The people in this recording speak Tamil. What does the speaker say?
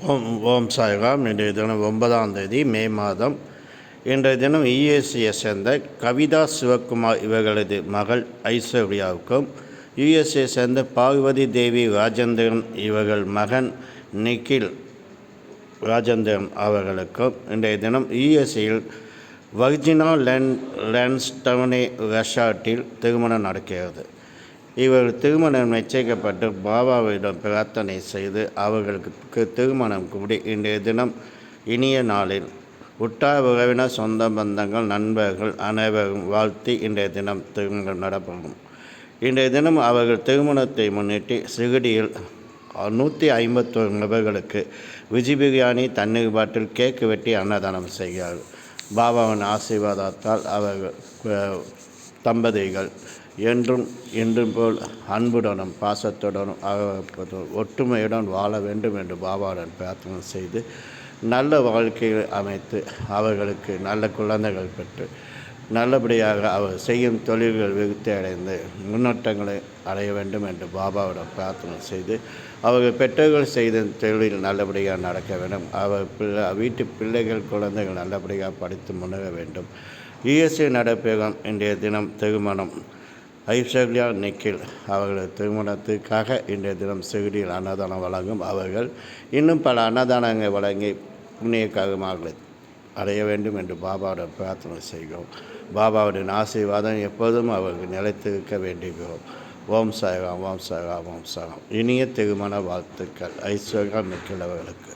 ஓம் சாய்ராம். இன்றைய தினம் 9ஆம் தேதி மே மாதம். இன்றைய தினம் யுஎஸ்ஏ சேர்ந்த கவிதா சிவகுமார் இவர்களது மகள் ஐஸ்வர்யாவுக்கும், யுஎஸ்ஏ சேர்ந்த பார்வதி தேவி ராஜேந்திரன் இவர்கள் மகன் நிக்கில் ராஜேந்திரன் அவர்களுக்கும் இன்றைய தினம் யுஎஸ்ஏயில் வர்ஜினா லேன்ஸ்டவுனே ரெசார்ட்டில் திருமணம் நடக்கிறது. இவர் திருமணம் நிச்சயிக்கப்பட்டு பாபாவிடம் பிரார்த்தனை செய்து அவர்களுக்கு திருமணம் கூடி இன்றைய தினம் இனிய நாளில் உற்றார் உறவினர் சொந்த பந்தங்கள் நண்பர்கள் அனைவரும் வாழ்த்தி இன்றைய தினம் திருமணம் நடப்படும். இன்றைய தினம் அவர்கள் திருமணத்தை முன்னிட்டு சிறுடியில் 151 நபர்களுக்கு வெஜ் பிரியாணி, தண்ணீர் பாட்டில், கேக்கு வெட்டி அன்னதானம் செய்கிறார்கள். பாபாவின் ஆசீர்வாதத்தால் அவர்கள் தம்பதிகள் என்றும் இன்றும் போல் அன்புடனும் பாசத்துடனும் ஒற்றுமையுடன் வாழ வேண்டும் என்று பாபாவுடன் பிரார்த்தனை செய்து நல்ல வாழ்க்கையை அமைத்து அவர்களுக்கு நல்ல குழந்தைகள் பெற்று நல்லபடியாக அவர் செய்யும் தொழில்கள் விருத்தி அடைந்து முன்னேற்றங்களை அடைய வேண்டும் என்று பாபாவிடம் பிரார்த்தனை செய்து அவர்கள் பெற்றோர்கள் செய்த தொழில் நல்லபடியாக நடக்க வேண்டும். அவர் வீட்டு பிள்ளைகள் குழந்தைகள் நல்லபடியாக படித்து முன்னேற வேண்டும். யுஎஸ்ஏ நடைபெறும் இன்றைய தினம் திருமணம் ஐஸ்வர்யா நிக்கில் அவர்களது திருமணத்துக்காக இன்றைய தினம் சிறுடியில் அன்னதானம் வழங்கும். அவர்கள் இன்னும் பல அன்னதானங்கள் வழங்கி புண்ணிய கர்மாக்களை அடைய வேண்டும் என்று பாபாவுடன் பிரார்த்தனை செய்கிறோம். பாபாவுடன் ஆசீர்வாதம் எப்போதும் அவர்கள் நிலைத்திருக்க வேண்டுகிறோம். ஓம் சாய்ராம், ஓம் சாய்ராம், ஓம் சாய்ராம். இனிய திருமண வாழ்த்துக்கள் ஐஸ்வர்யா நிக்கில் அவர்களுக்கு.